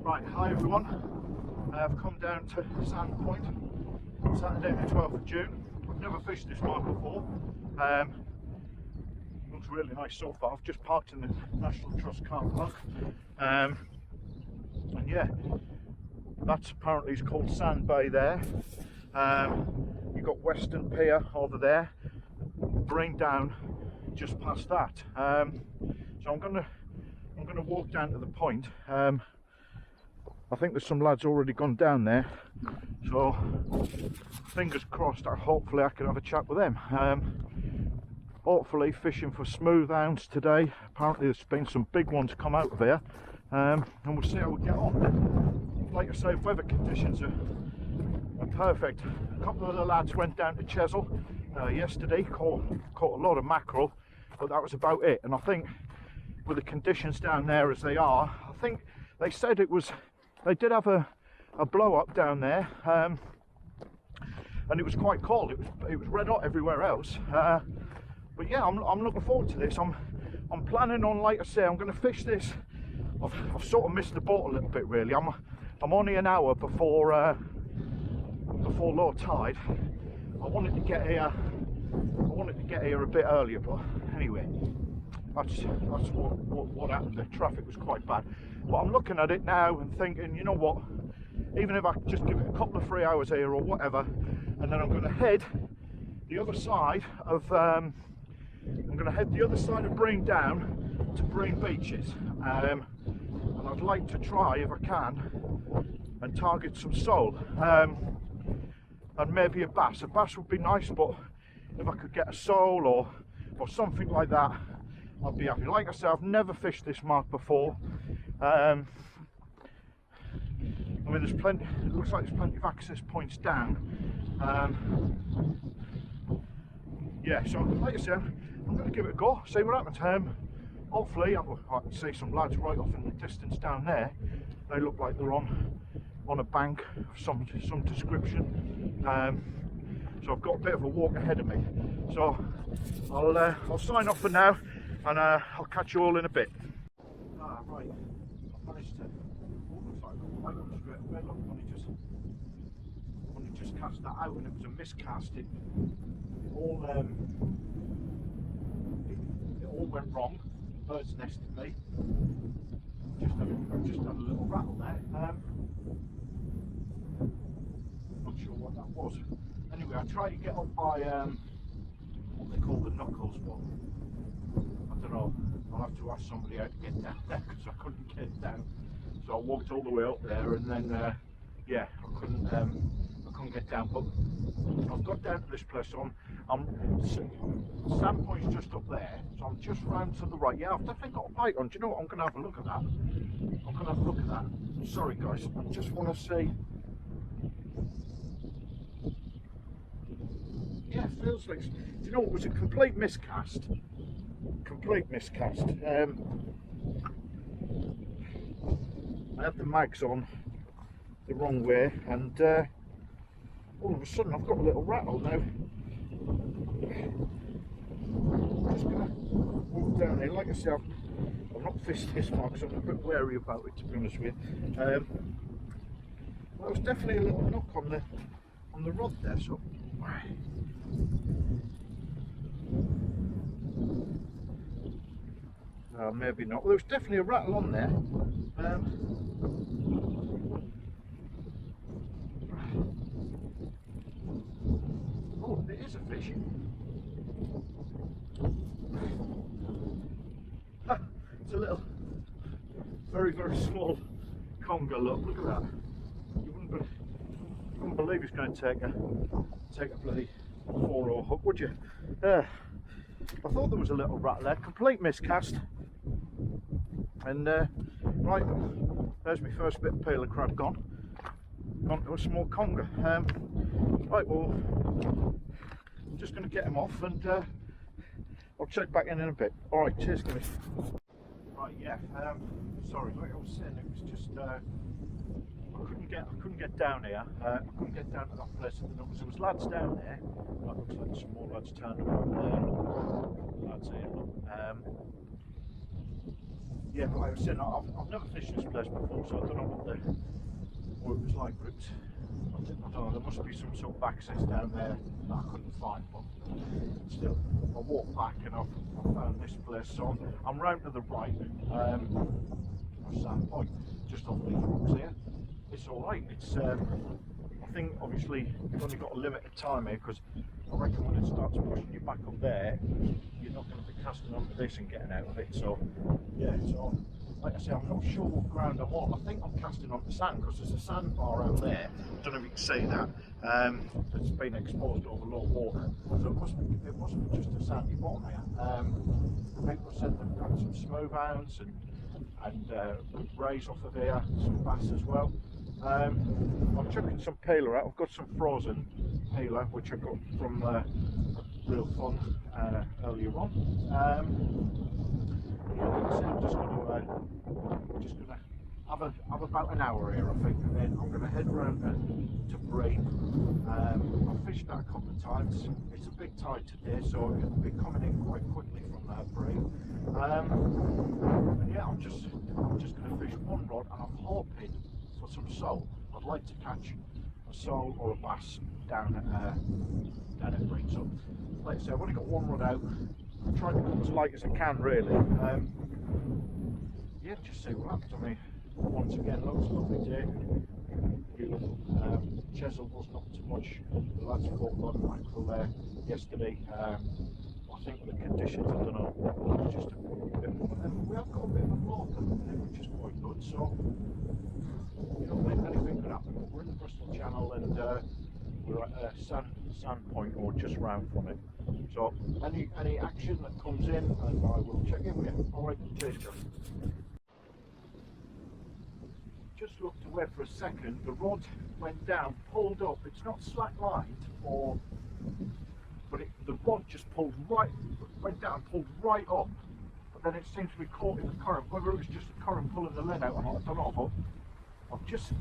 Right, hi everyone. I've come down to Sand Point, Saturday the 12th of June. I've never fished this mark before. Looks really nice so far. I've just parked in the National Trust car park. And yeah, that's apparently it's called Sand Bay there. You've got Western Pier over there, Brean down just past that. So I'm gonna walk down to the point. I think there's some lads already gone down there, so fingers crossed that hopefully I can have a chat with them. Hopefully fishing for smooth hounds today. Apparently there's been some big ones come out of here, and we'll see how we get on. Like I say, weather conditions are perfect. A couple of the lads went down to Chesil yesterday, caught a lot of mackerel, but that was about it. And I think with the conditions down there as they are, I think they said they did have a blow up down there, and it was quite cold. It was red hot everywhere else. But yeah, I'm looking forward to this. I'm planning on, like I say, I'm going to fish this. I've sort of missed the boat a little bit really. I'm only an hour before low tide. I wanted to get here a bit earlier, but anyway, that's what happened. The traffic was quite bad. But I'm looking at it now and thinking, you know what, even if I just give it a couple of 3 hours here or whatever, and then I'm going to head the other side of Brean down to Brean beaches, and I'd like to try, if I can, and target some sole, and maybe a bass. A bass would be nice, but if I could get a sole or something like that, I'd be happy. Like I said, I've never fished this mark before. I mean, there's plenty. It looks like there's plenty of access points down. Yeah, so like I said, I'm going to give it a go, see what happens. Hopefully, I can see some lads right off in the distance down there. They look like they're on a bank of some description. So I've got a bit of a walk ahead of me. So I'll sign off for now, and I'll catch you all in a bit. Right. I managed to. Looks like I got straight away. Look, only just cast that out, and it was a miscast. It all went wrong. The birds nested me. Just had a little rattle there. Not sure what that was. Anyway, I tried to get up by what they call the knuckles, but I don't know. I'll have to ask somebody how to get down there because I couldn't get down. So I walked all the way up there, and then yeah, I couldn't get down. But I've got down to this place. So Sand Point's just up there, so I'm just round to the right. Yeah, I've definitely got a bite on. Do you know what? I'm going to have a look at that. I'm going to have a look at that. Sorry guys, I just want to see. Yeah, feels like. Do you know what? It was a complete miscast. Complete miscast. I had the mags on the wrong way, and all of a sudden I've got a little rattle now. I'm just gonna walk down here. Like I said, I've not fished this mark, so I'm a bit wary about it, to be honest with you. There was definitely a little knock on the rod there, so. Maybe not. Well, there was definitely a rattle on there. Oh, it is a fish. It's a little, very small conger. Look at that. You wouldn't believe he's going to take a bloody 4-0 hook, would you? I thought there was a little rattle there. Complete miscast. And right, there's my first bit of peeler crab gone to a small conger. Right, well, I'm just going to get him off, and I'll check back in a bit. All right, cheers guys. Right, yeah. Sorry, like I was saying, it was just I couldn't get down here. I couldn't get down to that place at the numbers. There was lads down there. That looks like some more lads turned up. Lads here. yeah, like I said, I've never fished this place before, so I don't know what it was like, but I don't know, there must be some sort of access down there that I couldn't find, but still, I walked back and I've found this place, so I'm round to the right, Sand Point, just off these rocks here. It's alright, it's, I think obviously you've only got a limited time here, because I reckon when it starts pushing you back up there, you're not going to be casting onto this and getting out of it, so yeah, so like I say, I'm not sure what ground I'm on. I think I'm casting onto sand because there's a sandbar out there. I don't know if you can see that. It's been exposed over low water. So it wasn't just a sandy bottom here. People said they've got some smooth hounds and good rays off of here, some bass as well. I'm chucking some peeler out. I've got some frozen peeler which I got from Real Fun earlier on. Yeah, like I said, I'm just going to have about an hour here, I think, and then I'm going to head round to Brean. I've fished that a couple of times. It's a big tide today, so it'll be coming in quite quickly from Brean. And yeah, I'm just going to fish one rod, and I'm hoping for some sole. I'd like to catch a sole or a bass down at Brean. So, like I say, I've only got one rod out. I'm trying to come as light as I can, really. Yeah, just see what happens. I mean, once again, looks lovely day. Beautiful. Chesil was not too much. The lads caught a lot of mackerel there yesterday. I think the conditions, I don't know, it's just a bit of we have got a bit of a block at the minute, which is quite good. So, you know, anything could happen. But we're in the Bristol Channel and we're at Sand Point, or just round from it. So any action that comes in, and I will check in with you. Alright, cheers guys. Just looked away for a second, the rod went down, pulled up. It's not slack lined, but the rod just went down, pulled right up. But then it seemed to be caught in the current. Whether it was just the current pulling the lead out or not, I don't know. But I'm just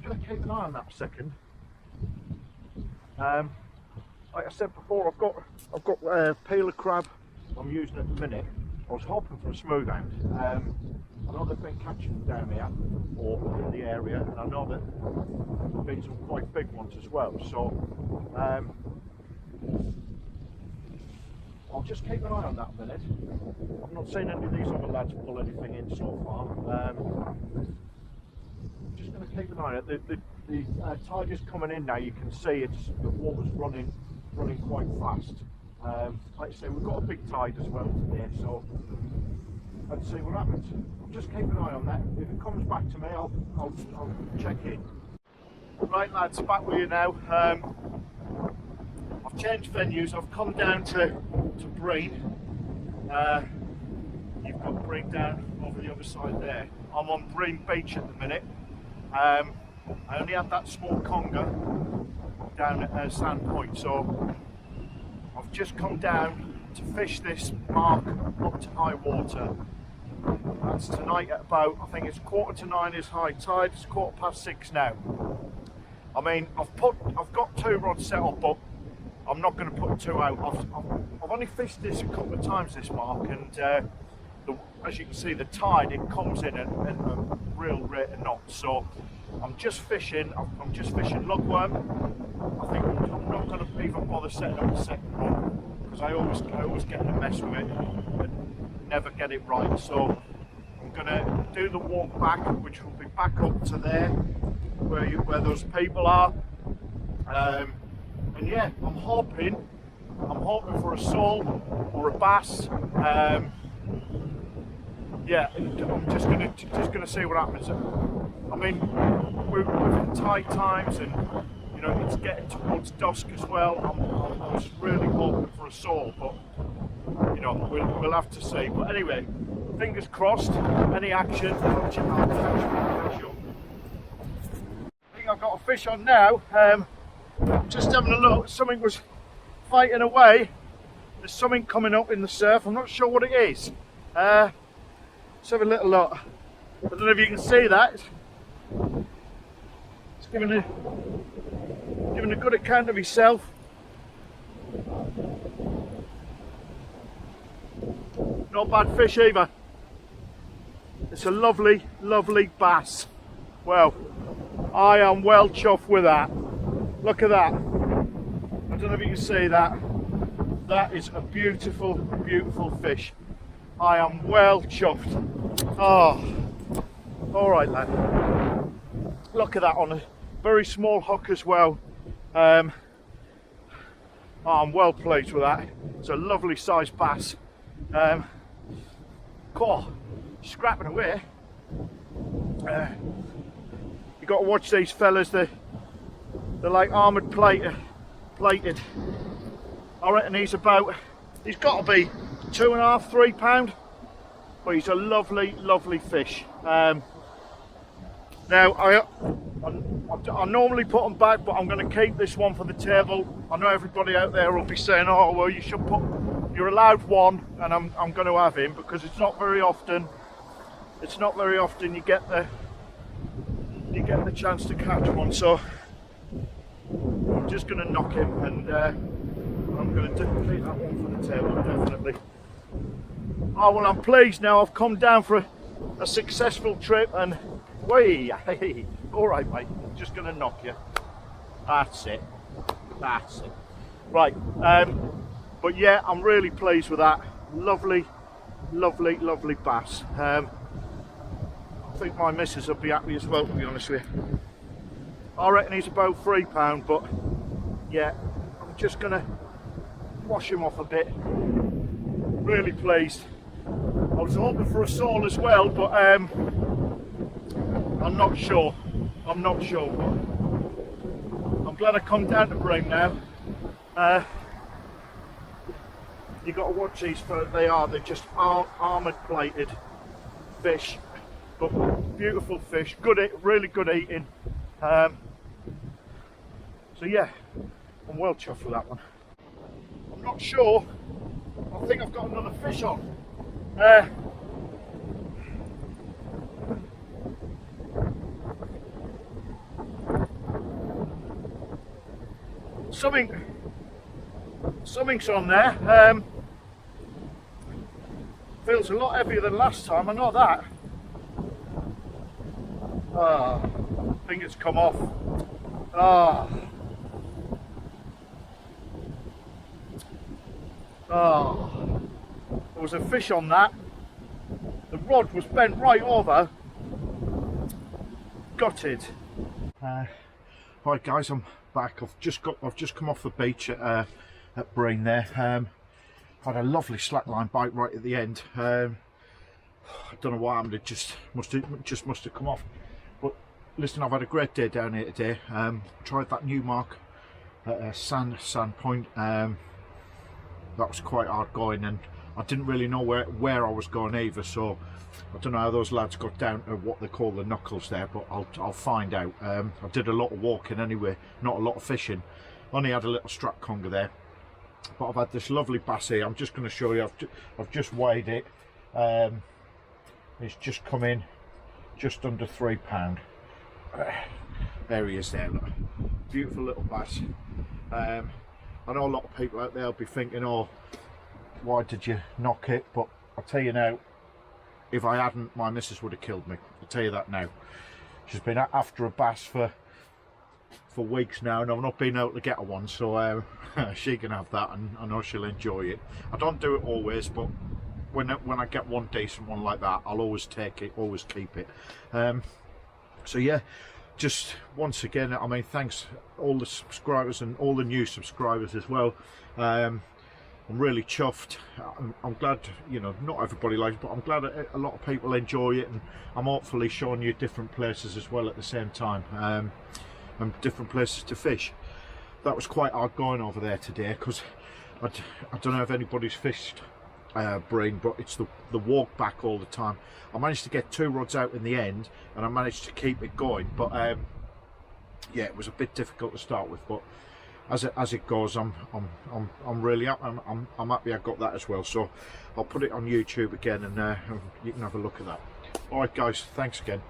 going to keep an eye on that a second. Like I said before, I've got peeler crab I'm using at the minute. I was hoping for a smooth hound. I know they've been catching them down here or in the area, and I know that there've been some quite big ones as well. So I'll just keep an eye on that a minute. I've not seen any of these other lads pull anything in so far. I'm just going to keep an eye on it. The tide is coming in now. You can see the water's running quite fast. Like I say, we've got a big tide as well today, so let's see what happens. I'll just keep an eye on that. If it comes back to me, I'll check in. Right lads, back with you now. I've changed venues. I've come down to Brean. You've got Brean down over the other side there. I'm on Brean Beach at the minute. I only had that small conger down at Sand Point, so I've just come down to fish this mark up to high water. That's tonight at about, I think it's 8:45 is high tide, it's 6:15 now. I mean, I've got 2 rods set up, but I'm not going to put 2 out. I've only fished this a couple of times, this mark, and as you can see, the tide, it comes in at a real rate of knots. So I'm just fishing lugworm. I think I'm not going to even bother setting up a second rod, because I always get in a mess with it and never get it right. So I'm going to do the walk back, which will be back up to there where those people are. And yeah, I'm hoping for a sole or a bass. Yeah, I'm just gonna see what happens. I mean, we're in tight times, and you know it's getting towards dusk as well. I'm just really hoping for a sole, but you know we'll have to see. But anyway, fingers crossed. Any action, I'll catch you. I think I've got a fish on now. Just having a look. Something was fighting away. There's something coming up in the surf. I'm not sure what it is. Let's have a little look. I don't know if you can see that. It's giving a good account of himself. Not bad fish either. It's a lovely, lovely bass. Well, I am well chuffed with that. Look at that. I don't know if you can see that. That is a beautiful, beautiful fish. I am well chuffed. Oh, all right, lad. Look at that on a very small hook as well. I'm well pleased with that. It's a lovely sized bass. Cool. Scrapping away. You got to watch these fellas. They're like armoured plated. I reckon he's got to be 2.5, 3 pound, but he's a lovely, lovely fish. Now I normally put them back, but I'm going to keep this one for the table. I know everybody out there will be saying, "Oh, well, you're allowed one," and I'm going to have him because it's not very often. It's not very often you get the chance to catch one. So I'm just going to knock him, and I'm going to keep that one for the table definitely. Oh well, I'm pleased now. I've come down for a successful trip, and hey, all right, mate. I'm just going to knock you. That's it. That's it. Right. But yeah, I'm really pleased with that. Lovely, lovely, lovely bass. I think my missus will be happy as well, to be honest with you. I reckon he's about £3, but yeah, I'm just going to wash him off a bit. Really pleased. I was hoping for a sole as well, but I'm not sure. I'm not sure. But I'm glad I come down to Brean now. You got to watch these for they're just armoured plated fish, but beautiful fish. Really good eating. So yeah, I'm well chuffed with that one. I'm not sure. I think I've got another fish on. Something's on there. Feels a lot heavier than last time, I know that. I think it's come off. There was a fish on that. The rod was bent right over. Gutted. Right guys, I'm back. I've just come off the beach at Brean there. Had a lovely slackline bite right at the end. I don't know what happened. It just must have come off. But listen, I've had a great day down here today. Tried that new mark at Sand Point. That was quite hard going, and I didn't really know where I was going either. So I don't know how those lads got down to what they call the knuckles there, but I'll find out. I did a lot of walking anyway, not a lot of fishing. Only had a little strap conger there. But I've had this lovely bass here. I'm just going to show you. I've just weighed it. It's just come in just under £3. There he is there, look. Beautiful little bass. I know a lot of people out there will be thinking, oh, why did you knock it? But I'll tell you now, if I hadn't, my missus would have killed me. I'll tell you that now. She's been after a bass for weeks now, and I've not been able to get her one, so she can have that, and I know she'll enjoy it. I don't do it always, but when I get one decent one like that, I'll always take it, always keep it. So yeah, just once again, I mean, thanks all the subscribers and all the new subscribers as well. I'm really chuffed. I'm glad, you know, not everybody likes it, but I'm glad a lot of people enjoy it, and I'm hopefully showing you different places as well at the same time, and different places to fish. That was quite hard going over there today, because I don't know if anybody's fished Brean, but it's the walk back all the time. I managed to get 2 rods out in the end, and I managed to keep it going, but yeah, it was a bit difficult to start with, but as it goes, I'm really I'm happy I got that as well. So I'll put it on YouTube again, and you can have a look at that. All right guys, thanks again.